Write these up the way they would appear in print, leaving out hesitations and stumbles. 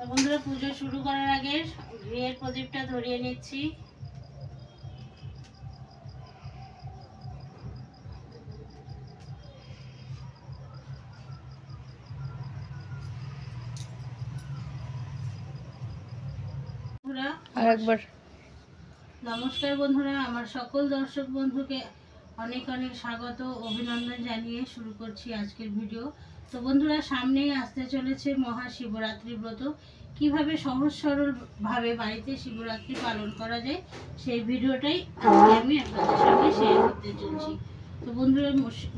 বন্ধুরা পুজো শুরু করার আগে ঘিয়ের প্রদীপটা ধরিয়ে নিচ্ছি। আরেকবার নমস্কার বন্ধুরা, আমার সকল দর্শক বন্ধুকে অনেক অনেক স্বাগত অভিনন্দন জানিয়ে শুরু করছি আজকের ভিডিও। তো বন্ধুরা, সামনেই আসতে চলেছে মহাশিবরাত্রি ব্রত। কিভাবে সহজ সরল ভাবে বাড়িতে শিবরাত্রি পালন করা যায় সেই ভিডিওটাই আমি আপনাদের সঙ্গে শেয়ার করতে চলছি। তো বন্ধুরা,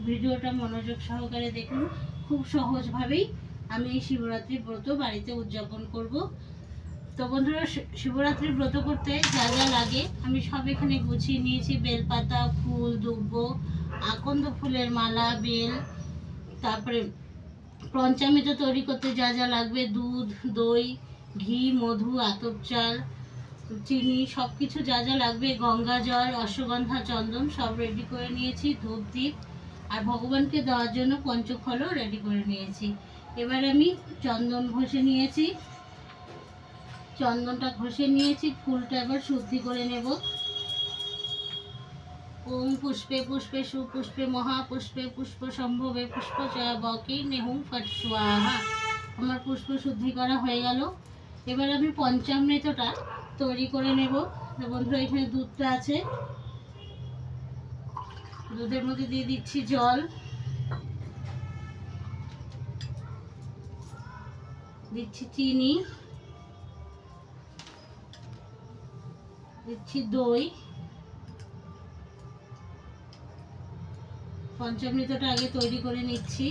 ভিডিওটা মনোযোগ সহকারে দেখুন। খুব সহজভাবেই আমি এই শিবরাত্রি ব্রত বাড়িতে উদযাপন করব। তো বন্ধুরা, শিবরাত্রি ব্রত করতে যা যা লাগে আমি সব এখানে গুছিয়ে নিয়েছি। বেলপাতা, ফুল, দুব্ব, আকন্দ ফুলের মালা, বেল, তারপরে পঞ্চামৃত তৈরি করতে যা যা লাগবে দুধ, দই, ঘি, মধু, আতপ চাল, চিনি, সব কিছু যা যা লাগবে, গঙ্গা জল, অশ্বগন্ধা, চন্দন সব রেডি করে নিয়েছি। ধূপ দ্বীপ আর ভগবানকে দেওয়ার জন্য পঞ্চফলও রেডি করে নিয়েছি। এবার আমি চন্দন ঘষে নিয়েছি, চন্দনটা ঘষে নিয়েছি, ফুলটা এবার শুদ্ধি করে নেব। ওম পুষ্পে পুষ্পে সুপুষ্পে মহাপুষ্পে পুষ্প সম্ভবে পুষ্প বকে নেহুম ফট স্বাহা। আমার পুষ্প শুদ্ধি করা হয়ে গেল। এবার আমি পঞ্চামৃতটা তৈরি করে নেব। বন্ধুরা, এখানে দুধটা আছে, দুধের মধ্যে দিয়ে দিচ্ছি জল, দিচ্ছি চিনি, দিচ্ছি দই। পঞ্চামৃতটা আগে তৈরি করে নিচ্ছি।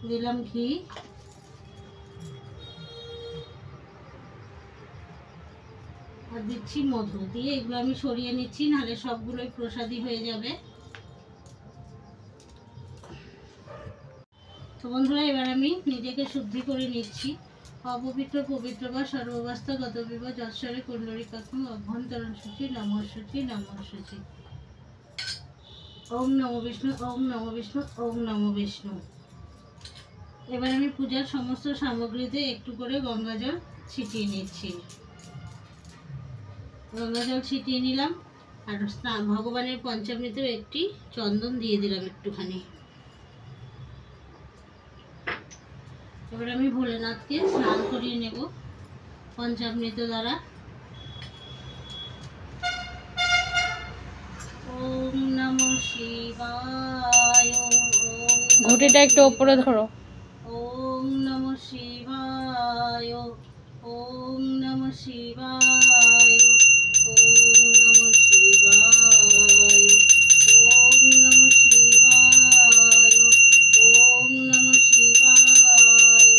দিলাম ঘি, আর দিচ্ছি মধু। দিয়ে এগুলো আমি সরিয়ে নিচ্ছি, নাহলে সবগুলোই প্রসাদী হয়ে যাবে। তো বন্ধুরা, এবার আমি নিজেকে শুদ্ধি করে নিচ্ছি। অপবিত্র পবিত্র বা সর্বাবস্থাগত বিবাহ যৎসরে কুণ্ডলী কাকুম অভ্যন্তরণ সূচি নমঃসূচি নমঃসূচি। ওম নমো বিষ্ণু, ওম নমো বিষ্ণু, ওম নমো বিষ্ণু। এবার আমি পূজার সমস্ত সামগ্রীতে একটু করে গঙ্গা জল ছিটিয়ে নিচ্ছি। গঙ্গা জল ছিটিয়ে নিলাম, আর ভগবানের পঞ্চামৃতেও একটি চন্দন দিয়ে দিলাম একটুখানি। এবার আমি ভোলেনাথকে স্নান করিয়ে নেব পঞ্চামৃত দ্বারা। ওম নমঃ শিবায়। ঘটিটা একটু উপরে ধরো। ওম নমঃ শিবায়, ওম নমঃ শিবায়, ওম নমঃ শিবায়, ওম নমঃ শিবায়, ওম নমঃ শিবায়,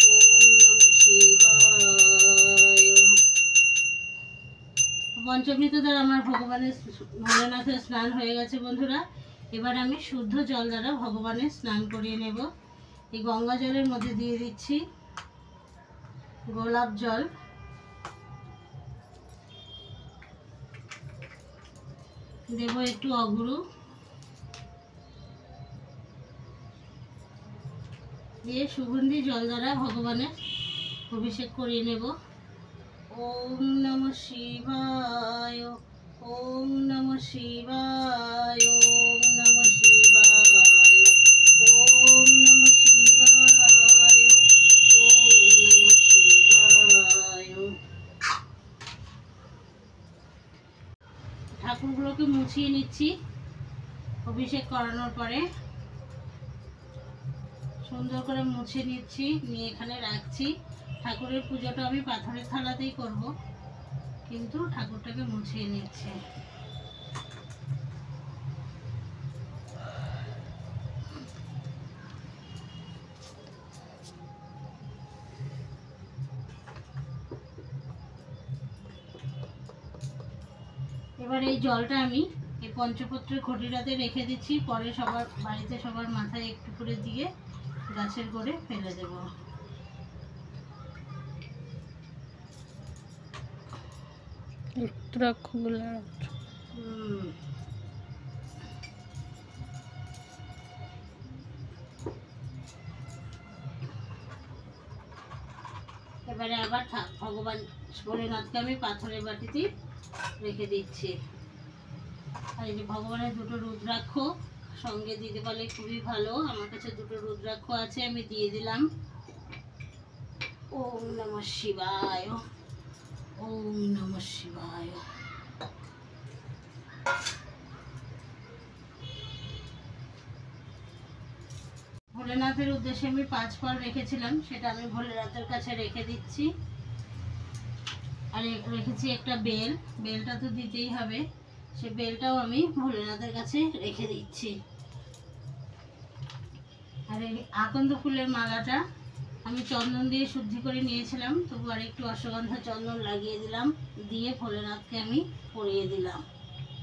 ওম নমঃ শিবায়। পঞ্চামৃত দ্বারা আমার ভগবানের ভোলেনাথের স্নান হয়ে গেছে বন্ধুরা। এবার আমি শুদ্ধ জল দ্বারা ভগবানের স্নান করিয়ে নেব। এই গঙ্গা জলের মধ্যে দিয়ে দিচ্ছি গোলাপ জল, দেব একটু অগুরু, দিয়ে সুগন্ধি জল দ্বারা ভগবানের অভিষেক করিয়ে নেব। ওম নমঃ শিবায়, ওম নমঃ শিবায়, ওম নমঃ শিবায়, ওম নমঃ শিবায়, ওম নমঃ শিবায়। ঠাকুরগুলোকে মুছিয়ে নিচ্ছি অভিষেক করানোর পরে। সুন্দর করে মুছে নিচ্ছি, নিয়ে এখানে রাখছি। ঠাকুরের পুজোটা আমি পাথরের থালাতেই করব, কিন্তু ঠাকুরটাকে মুছিয়ে নিচ্ছি। এবার এই জলটা আমি এই পঞ্চপত্রের ঘটিটাতে রেখে দিচ্ছি। পরে সবার বাড়িতে সবার মাথায় একটু করে দিয়ে গাছের গোড়ে ফেলে দেব। এবারে আবার ভগবান ভোলেনাথকে আমি পাথরের বাটিতে রেখে দিচ্ছি। আর এই যে ভগবানের দুটো রুদ্রাক্ষ সঙ্গে দিতে পারলে খুবই ভালো। আমার কাছে দুটো রুদ্রাক্ষ আছে, আমি দিয়ে দিলাম। ওম নমঃ শিবায়, ওম নমঃ শিবায়। ভোলেনাথের উদ্দেশ্যে আমি 5 ফল রেখেছিলাম, সেটা আমি ভোলেনাথের কাছে রেখে দিচ্ছি। আর রেখেছি একটা বেল, বেলটা তো দিতেই হবে, সে বেলটাও আমি ভোলেনাথের কাছে রেখে দিচ্ছি। আর এই আকন্দ ফুলের মালাটা আমি চন্দন দিয়ে শুদ্ধি করে নিয়েছিলাম, তবু আর একটু অশ্বগন্ধা চন্দন লাগিয়ে দিলাম, দিয়ে ভোলেনাথকে আমি পরিয়ে দিলাম।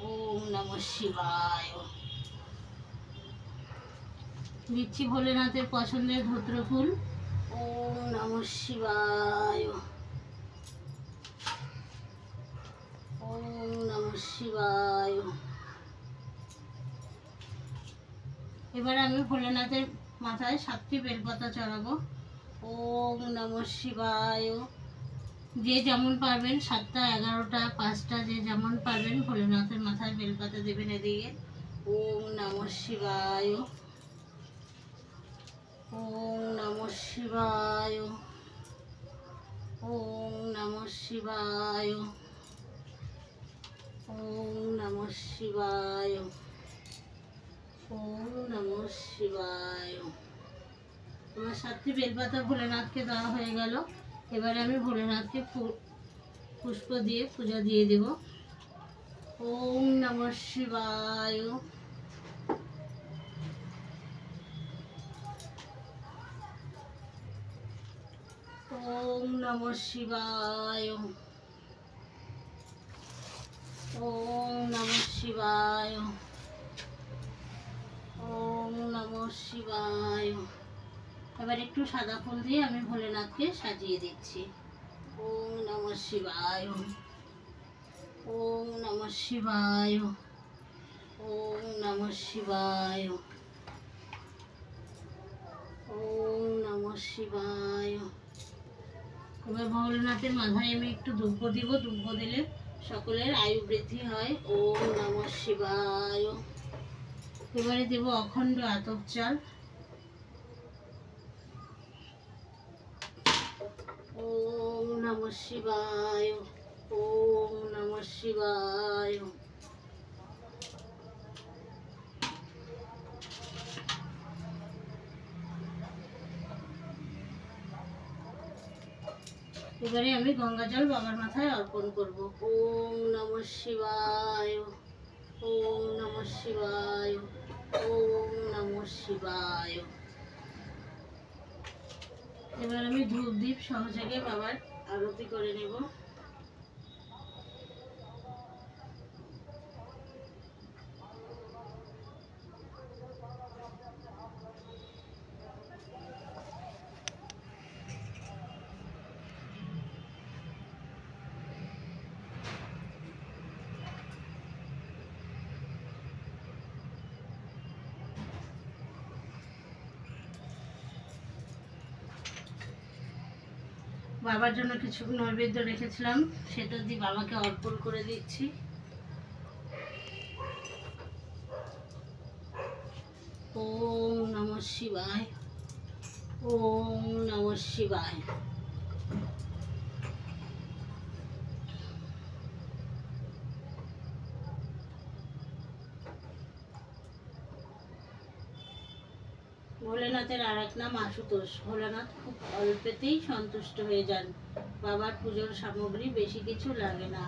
ওম নমঃ শিবায়। দিচ্ছি ভোলেনাথের পছন্দের ধুত্র ফুল। ওম নমঃ শিবায়, ওম নমঃ শিবায়। এবার আমি ভোলেনাথের মাথায় 7টি বেলপাতা চড়াবো। ওম নমঃ শিবায়। যে যেমন পারবেন, 7টা 11টা 5টা যে যেমন পারবেন ভোলেনাথের মাথায় বেলপাতা দেবেন এদিকে। ওম নমঃ শিবায়, ওম নমঃ শিবায়, ওম নমঃ শিবায়, ওম নমঃ শিবায়, ওম নমঃ শিবায়। আমার 7টি বেলপাতা ভোলেনাথকে দেওয়া হয়ে গেল। এবারে আমি ভোলেনাথকে পুষ্প দিয়ে পূজা দিয়ে দেব। ওম নমঃ শিবায়, ওম নমঃ শিবায়, ওম নমঃ শিবায়, ওম নমঃ শিবায়। এবার একটু সাদা ফুল দিয়ে আমি ভোলেনাথকে সাজিয়ে দিচ্ছি। ওম নমঃ শিবায়, ওম নমঃ শিবায়, ওম নমঃ শিবায়, ওম নমঃ শিবায়। এবার ভোলেনাথের মাথায় আমি একটু ধূপ দিব, ধূপ দিলে সকলের আয়ু বৃদ্ধি হয়। ওম নমঃ শিবায়। এবারে দেব অখণ্ড আতপ চাল। ওম নমঃ শিবায়, ওম নমঃ শিবায়। এবারে আমি গঙ্গা জল বাবার মাথায় অর্পণ করব। ওম নমঃ শিবায়, ওম নমঃ শিবায়, ওম নমঃ শিবায়। এবার আমি ধূপ দীপ সহযোগে বাবার আরতি করে নেব। বাবার জন্য কিছু নৈবেদ্য রেখেছিলাম, সেটা দিয়ে বাবাকে অর্পণ করে দিচ্ছি। ওম নমঃ শিবায়, ওম নমঃ শিবায়। ভোলেনাথের আর এক নাম আশুতোষ। ভোলেনাথ খুব অল্পেতেই সন্তুষ্ট হয়ে যান, বাবার পুজোর সামগ্রী বেশি কিছু লাগে না।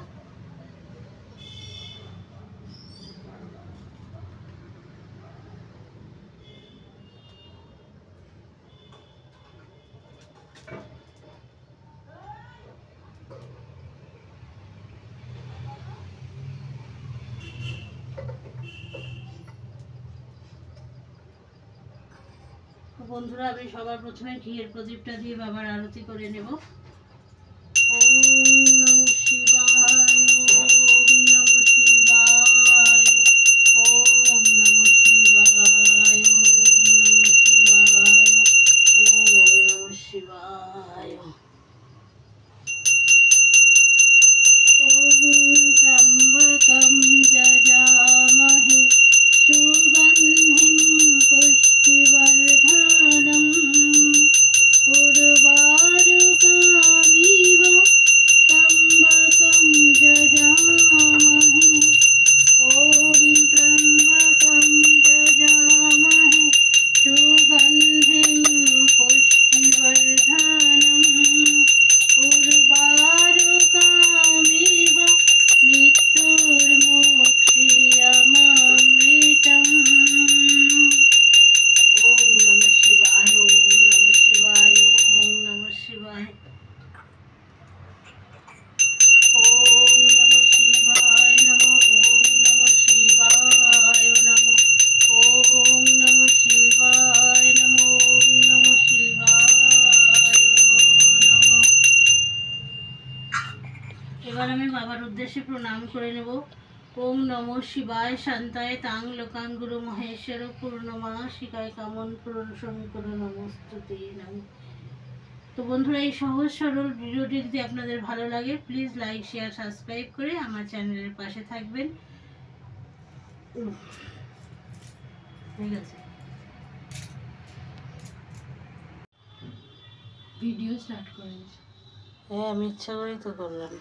বন্ধুরা, আমি সবার প্রথমে ঘিয়ের প্রদীপটা দিয়ে বাবার আরতি করে নেব। ওম নমঃ শিবায়, ওম নমঃ শিবায়, ওম নমঃ শিবায়, ওম নমঃ শিবায়, ওম নমঃ শিবায়। এবার আমি বাবার উদ্দেশ্যে প্রণাম করে নেব। ওম নমঃ শিবায় শান্তায় তাং লোকাং গুরু মহেশ্বর পূর্ণমা শিকায় কামন পূরণ শঙ্কর নমস্তুতে নম। তো বন্ধুরা, এই সহজ সরল ভিডিওটি যদি আপনাদের ভালো লাগে প্লিজ লাইক শেয়ার সাবস্ক্রাইব করে আমার চ্যানেলের পাশে থাকবেন। ঠিক আছে, ভিডিও স্টার্ট করে। হ্যাঁ আমি ইচ্ছা করেই তো করলাম।